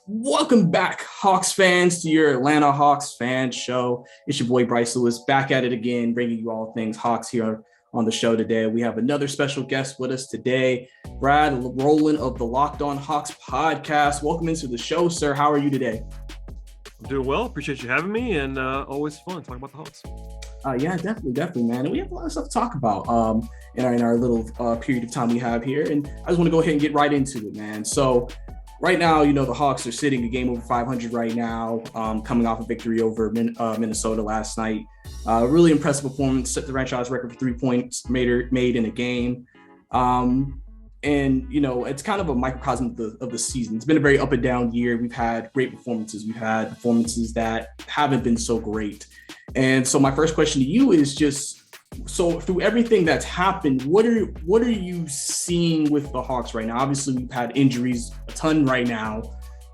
Welcome back, Hawks fans, to your Atlanta Hawks fan show. It's your boy Bryce Lewis back at it again, bringing you all things Hawks here on the show today. We have another special guest with us today, Brad Rowland of the LockedonHawks podcast. Welcome into the show, sir. How are you today? I'm doing well. Appreciate you having me, and always fun talking about the Hawks. Yeah, definitely, man. And we have a lot of stuff to talk about in our little period of time we have here. And I just want to go ahead and get right into it, man. So right now, the Hawks are sitting a game over 500 right now, coming off a victory over Minnesota last night. Really impressive performance, set the franchise record for 3 points made in a game. And it's kind of a microcosm of the season. It's been a very up and down year. We've had great performances. We've had performances that haven't been so great. And so my first question to you is just, so through everything that's happened, what are you seeing with the Hawks right now? Obviously, we've had injuries a ton right now.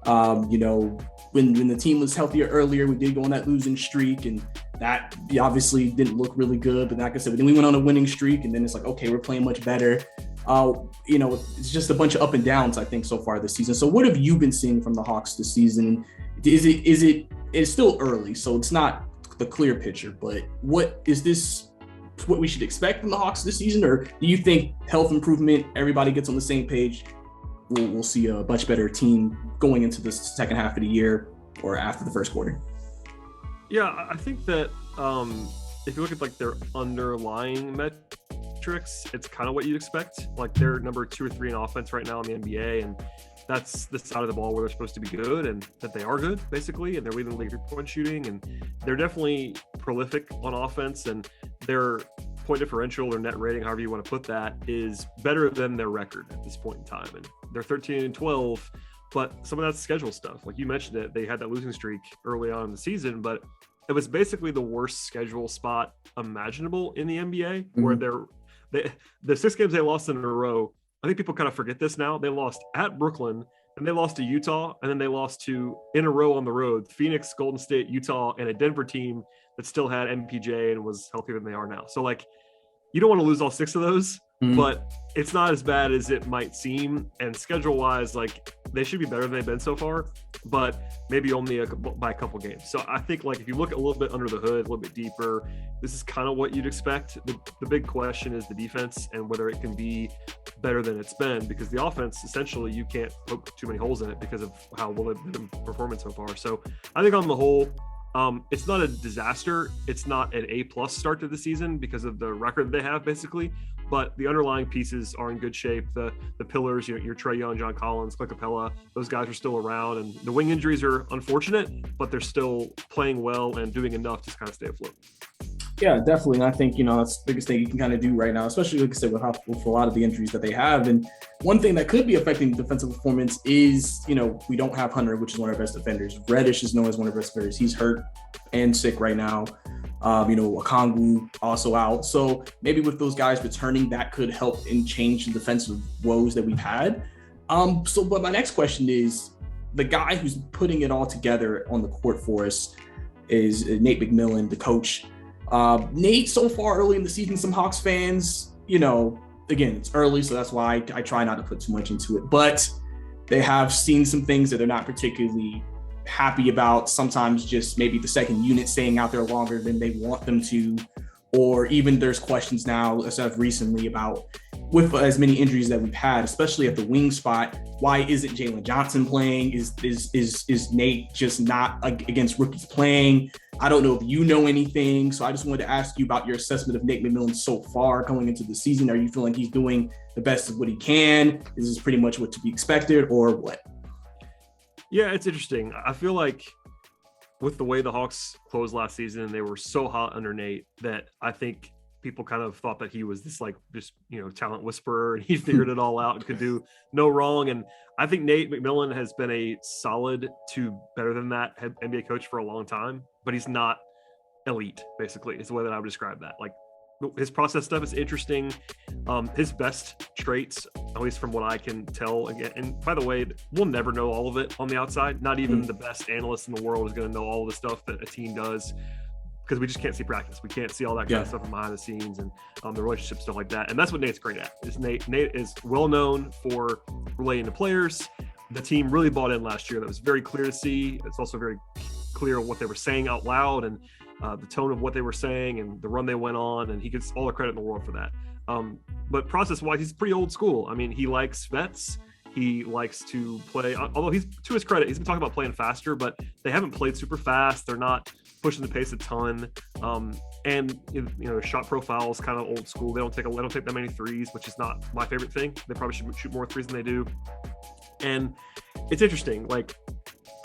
When the team was healthier earlier, we did go on that losing streak, and that obviously didn't look really good. But like I said, then we went on a winning streak, and then it's like, okay, we're playing much better. It's just a bunch of up and downs, I think, so far this season. So what have you been seeing from the Hawks this season? It's still early, so it's not the clear picture, but what we should expect from the Hawks this season? Or do you think health improvement, everybody gets on the same page, we'll see a much better team going into the second half of the year or after the first quarter? Yeah, I think that if you look at like their underlying metrics, it's kind of what you'd expect. Like they're number 2 or 3 in offense right now in the NBA, and that's the side of the ball where they're supposed to be good, and that they are good basically, and they're leading the league 3-point shooting, and they're definitely prolific on offense, and their point differential or net rating, however you want to put that, is better than their record at this point in time. And they're 13-12, but some of that's schedule stuff. Like you mentioned it, they had that losing streak early on in the season, but it was basically the worst schedule spot imaginable in the NBA, where the 6 games they lost in a row. I think people kind of forget this now. They lost at Brooklyn, and they lost to Utah, and then they lost to, in a row on the road, Phoenix, Golden State, Utah, and a Denver team that still had MPJ and was healthier than they are now. So, like, you don't want to lose all 6 of those, but it's not as bad as it might seem. And schedule-wise, like, they should be better than they've been so far, but maybe only by a couple games. So I think, like, if you look a little bit under the hood, a little bit deeper, this is kind of what you'd expect. The big question is the defense and whether it can be better than it's been, because the offense, essentially, you can't poke too many holes in it because of how well they've been performing so far. So I think on the whole, it's not a disaster. It's not an A+ start to the season because of the record they have, basically. But the underlying pieces are in good shape. The pillars, your Trae Young, John Collins, Clint Capella, those guys are still around. And the wing injuries are unfortunate, but they're still playing well and doing enough to kind of stay afloat. Yeah, definitely. And I think, that's the biggest thing you can kind of do right now, especially, like I said, with a lot of the injuries that they have. And one thing that could be affecting defensive performance is, we don't have Hunter, which is one of our best defenders. Reddish is known as one of our best defenders. He's hurt and sick right now. Okongwu also out. So maybe with those guys returning, that could help and change the defensive woes that we've had. But my next question is, the guy who's putting it all together on the court for us is Nate McMillian, the coach. Nate, so far early in the season, some Hawks fans, again, it's early, so that's why I try not to put too much into it, but they have seen some things that they're not particularly happy about. Sometimes just maybe the second unit staying out there longer than they want them to, or even there's questions now, as of recently, about with as many injuries that we've had, especially at the wing spot, why isn't Jalen Johnson playing? Is Nate just not against rookies playing? I don't know if you know anything, so I just wanted to ask you about your assessment of Nate McMillian so far going into the season. Are you feeling he's doing the best of what he can? Is this pretty much what to be expected, or what? Yeah, it's interesting. I feel like with the way the Hawks closed last season, they were so hot under Nate that I think people kind of thought that he was this talent whisperer, and he figured it all out and could do no wrong. And I think Nate McMillian has been a solid to better than that NBA coach for a long time, but he's not elite, basically, is the way that I would describe that. Like, his process stuff is interesting. His best traits, at least from what I can tell, again, and by the way, we'll never know all of it on the outside. Not even the best analyst in the world is going to know all the stuff that a team does, because we just can't see practice. We can't see all that kind of stuff behind the scenes and the relationship stuff like that. And that's what Nate's great at. Nate is well known for relating to players, the team really bought in last year. That was very clear to see. It's also very clear what they were saying out loud and the tone of what they were saying and the run they went on, and he gets all the credit in the world for that. But process-wise, he's pretty old school. I mean, he likes vets. He likes to play, although he's, to his credit, he's been talking about playing faster, but they haven't played super fast. They're not pushing the pace a ton. And shot profile is kind of old school. They don't take that many threes, which is not my favorite thing. They probably should shoot more threes than they do. And it's interesting. Like,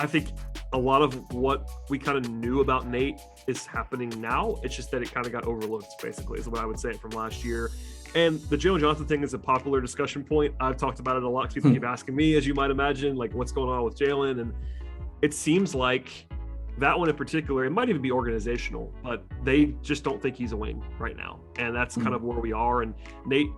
I think a lot of what we kind of knew about Nate is happening now. It's just that it kind of got overlooked, basically, is what I would say from last year. And the Jalen Johnson thing is a popular discussion point. I've talked about it a lot. People keep asking me, as you might imagine, like, what's going on with Jalen? And it seems like that one in particular, it might even be organizational, but they just don't think he's a wing right now. And that's kind of where we are. And Nate,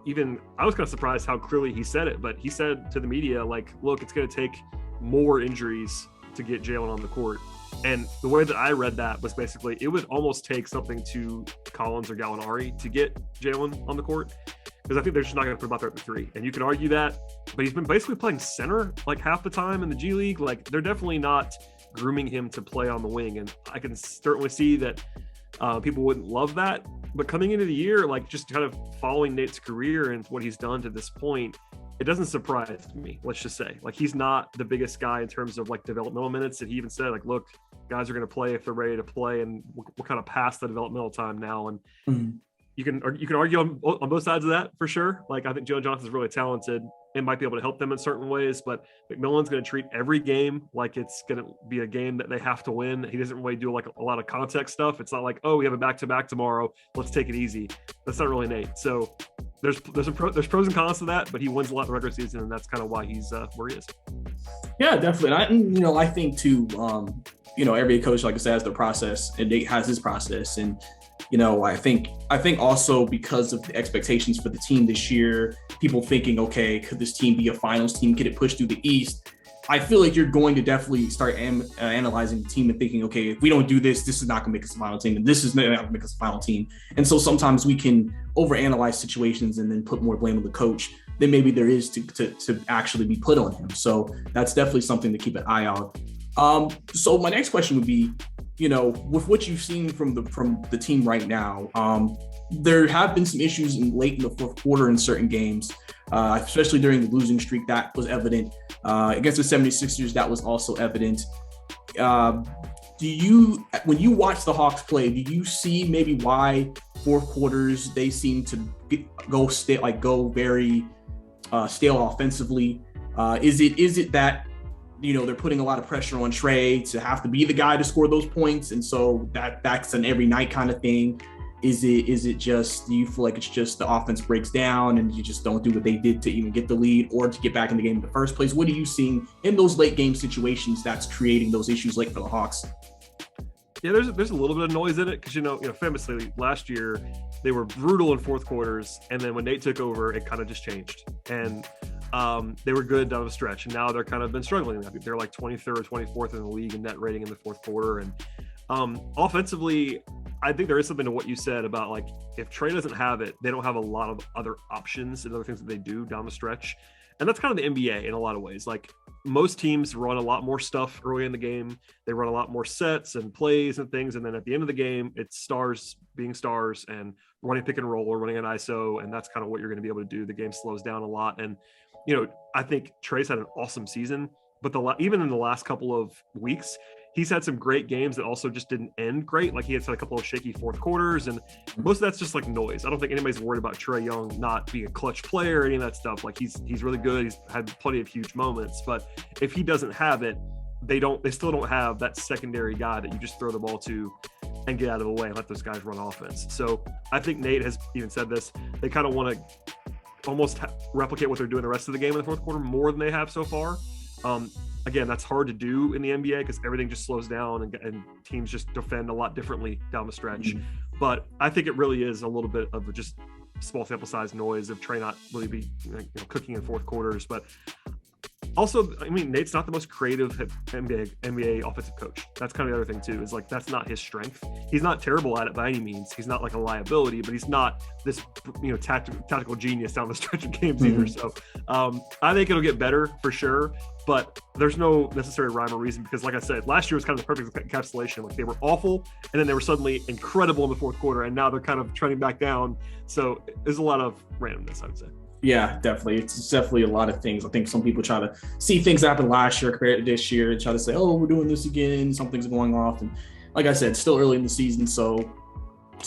I was kind of surprised how clearly he said it, but he said to the media, like, look, it's going to take more injuries to get Jalen on the court. And the way that I read that was basically it would almost take something to Collins or Gallinari to get Jalen on the court, because I think they're just not going to put him out there at the three. And you can argue that, but he's been basically playing center like half the time in the G League. Like, they're definitely not grooming him to play on the wing. And I can certainly see that people wouldn't love that. But coming into the year, like, just kind of following Nate's career and what he's done to this point, it doesn't surprise me, let's just say. Like, he's not the biggest guy in terms of like developmental minutes. And he even said, like, look, guys are going to play if they're ready to play, and we're kind of past the developmental time now. And you can argue on both sides of that for sure. Like, I think Jalen Johnson's really talented and might be able to help them in certain ways, but McMillan's going to treat every game like it's going to be a game that they have to win. He doesn't really do like a lot of context stuff. It's not like, oh, we have a back-to-back tomorrow, let's take it easy. That's not really Nate. So there's pros and cons to that, but he wins a lot in the regular season, and that's kind of why he's where he is. Yeah, definitely. And I think too, every coach, like I said, has their process, and Nate has his process. And, I think also because of the expectations for the team this year, people thinking, okay, could this team be a finals team? Could it push through the East? I feel like you're going to definitely start analyzing the team and thinking, okay, if we don't do this, this is not going to make us a final team, and this is not going to make us a final team. And so sometimes we can overanalyze situations and then put more blame on the coach than maybe there is to actually be put on him. So that's definitely something to keep an eye on. So my next question would be, with what you've seen from the team right now, there have been some issues late in the fourth quarter in certain games, especially during the losing streak. That was evident. Against the 76ers, that was also evident. When you watch the Hawks play, do you see maybe why fourth quarters they seem to go very stale offensively? Is it that they're putting a lot of pressure on Trey to have to be the guy to score those points, and so that's an every night kind of thing? Is it just, do you feel like it's just the offense breaks down and you just don't do what they did to even get the lead or to get back in the game in the first place? What are you seeing in those late game situations that's creating those issues late for the Hawks? Yeah, there's a little bit of noise in it because famously last year they were brutal in fourth quarters, and then when Nate took over, it kind of just changed. And they were good down the stretch, and now they're kind of been struggling. They're like 23rd or 24th in the league in net rating in the fourth quarter. And offensively, I think there is something to what you said about, like, if Trey doesn't have it, they don't have a lot of other options and other things that they do down the stretch. And that's kind of the NBA in a lot of ways. Like, most teams run a lot more stuff early in the game. They run a lot more sets and plays and things. And then at the end of the game, it's stars being stars and running pick and roll or running an ISO. And that's kind of what you're going to be able to do. The game slows down a lot. And, I think Trey's had an awesome season, but even in the last couple of weeks, he's had some great games that also just didn't end great. Like, he had a couple of shaky fourth quarters, and most of that's just like noise. I don't think anybody's worried about Trey Young not being a clutch player or any of that stuff. Like, he's really good. He's had plenty of huge moments, but if he doesn't have it, they still don't have that secondary guy that you just throw the ball to and get out of the way and let those guys run offense. So I think Nate has even said this. They kind of want to almost replicate what they're doing the rest of the game in the fourth quarter more than they have so far. Again, that's hard to do in the NBA because everything just slows down and teams just defend a lot differently down the stretch. Mm-hmm. But I think it really is a little bit of just small sample size noise of Trey not really be cooking in fourth quarters. But Also, I mean, Nate's not the most creative NBA offensive coach. That's kind of the other thing too. Is like that's not his strength. He's not terrible at it by any means. He's not like a liability, but he's not this tactical genius down the stretch of games either. So I think it'll get better for sure. But there's no necessary rhyme or reason because, like I said, last year was kind of the perfect encapsulation. Like they were awful, and then they were suddenly incredible in the fourth quarter, and now they're kind of trending back down. So there's a lot of randomness, I would say. Yeah, definitely. It's definitely a lot of things. I think some people try to see things happen last year compared to this year and try to say, oh, we're doing this again. Something's going off. And like I said, still early in the season. So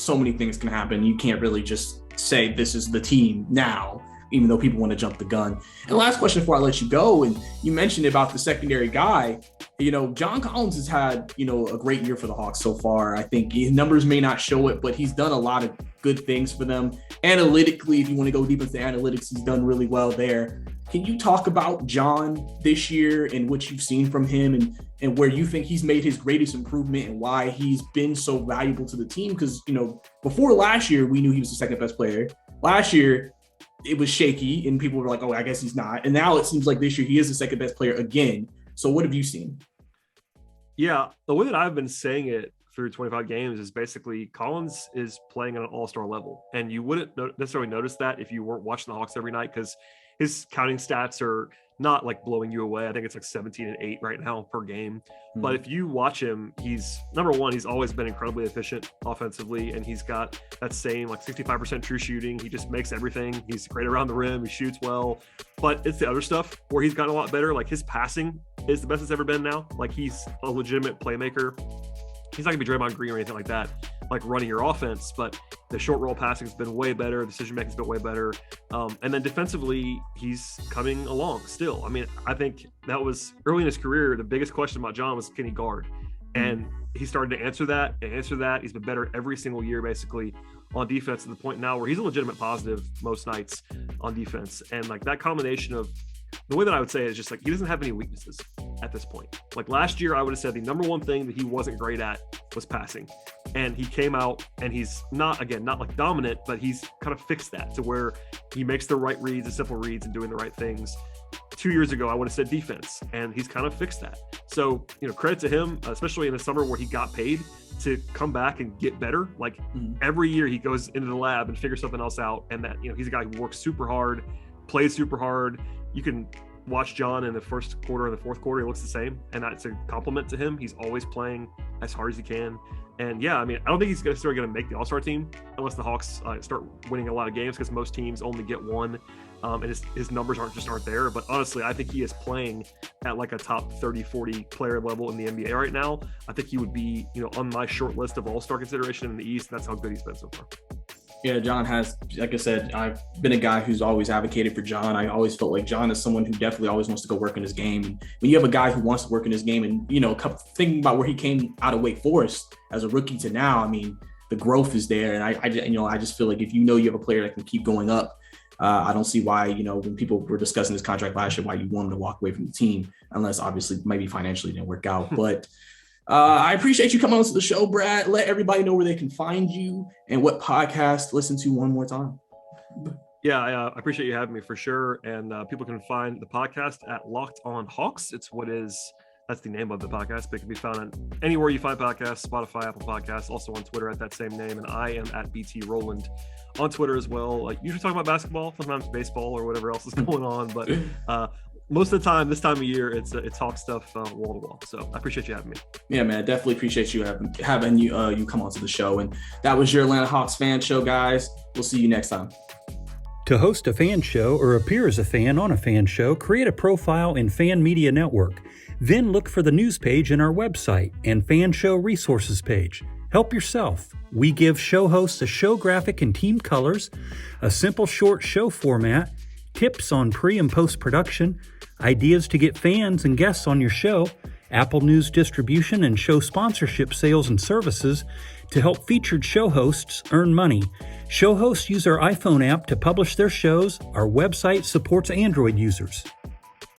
many things can happen. You can't really just say this is the team now, even though people want to jump the gun. And last question before I let you go. And you mentioned about the secondary guy. John Collins has had, a great year for the Hawks so far. I think his numbers may not show it, but he's done a lot of good things for them. Analytically, if you want to go deep into analytics, he's done really well there. Can you talk about John this year and what you've seen from him and where you think he's made his greatest improvement and why he's been so valuable to the team? Because, before last year, we knew he was the second best player. Last year, it was shaky and people were like, oh, I guess he's not. And now it seems like this year he is the second best player again. So what have you seen? Yeah, the way that I've been saying it through 25 games is basically Collins is playing at an all-star level. And you wouldn't necessarily notice that if you weren't watching the Hawks every night because his counting stats are not like blowing you away. I think it's like 17 and 8 right now per game. Mm-hmm. But if you watch him, he's number one, he's always been incredibly efficient offensively. And he's got that same like 65% true shooting. He just makes everything. He's great around the rim. He shoots well, but it's the other stuff where he's gotten a lot better. Like his passing is the best it's ever been now. Like he's a legitimate playmaker. He's not gonna be Draymond Green or anything like that, like running your offense, but the short roll passing has been way better. Decision making has been way better. And then defensively, he's coming along still. I mean, I think that was early in his career. The biggest question about John was, can he guard? And he started to answer that and answer that. He's been better every single year, basically on defense to the point now where he's a legitimate positive most nights on defense. And like that combination of the way that I would say it is just like, he doesn't have any weaknesses at this point. Like last year, I would have said the number one thing that he wasn't great at was passing. And he came out and he's not like dominant, but he's kind of fixed that to where he makes the right reads, the simple reads and doing the right things. 2 years ago, I would have said defense, and he's kind of fixed that. So, credit to him, especially in the summer where he got paid to come back and get better. Like every year he goes into the lab and figures something else out. And that, he's a guy who works super hard, plays super hard. You can watch John in the first quarter and the fourth quarter, he looks the same. And that's a compliment to him. He's always playing as hard as he can. And yeah, I mean, I don't think he's necessarily going to make the All-Star team unless the Hawks start winning a lot of games, because most teams only get one. And his numbers aren't there. But honestly, I think he is playing at like a top 30, 40 player level in the NBA right now. I think he would be, on my short list of All-Star consideration in the East. That's how good he's been so far. Yeah, John has, like I said, I've been a guy who's always advocated for John. I always felt like John is someone who definitely always wants to go work in his game. And when you have a guy who wants to work in his game and, thinking about where he came out of Wake Forest as a rookie to now, I mean, the growth is there. And I just feel like if you have a player that can keep going up, I don't see why, when people were discussing his contract last year, why you want him to walk away from the team, unless obviously maybe financially it didn't work out. But I appreciate you coming on to the show, Brad. Let everybody know where they can find you and what podcast to listen to one more time. Yeah, I appreciate you having me for sure. And people can find the podcast at LockedonHawks. That's the name of the podcast, but it can be found on anywhere you find podcasts, Spotify, Apple Podcasts, also on Twitter at that same name. And I am at BT Rowland on Twitter as well. Usually talking about basketball, sometimes baseball or whatever else is going on. But most of the time, this time of year, it's Hawk stuff wall to wall. So I appreciate you having me. Yeah, man, I definitely appreciate you having you come onto the show. And that was your Atlanta Hawks fan show, guys. We'll see you next time. To host a fan show or appear as a fan on a fan show, create a profile in Fan Media Network. Then look for the news page in our website and fan show resources page. Help yourself. We give show hosts a show graphic and team colors, a simple short show format, tips on pre- and post-production, ideas to get fans and guests on your show, Apple News distribution and show sponsorship sales and services to help featured show hosts earn money. Show hosts use our iPhone app to publish their shows. Our website supports Android users.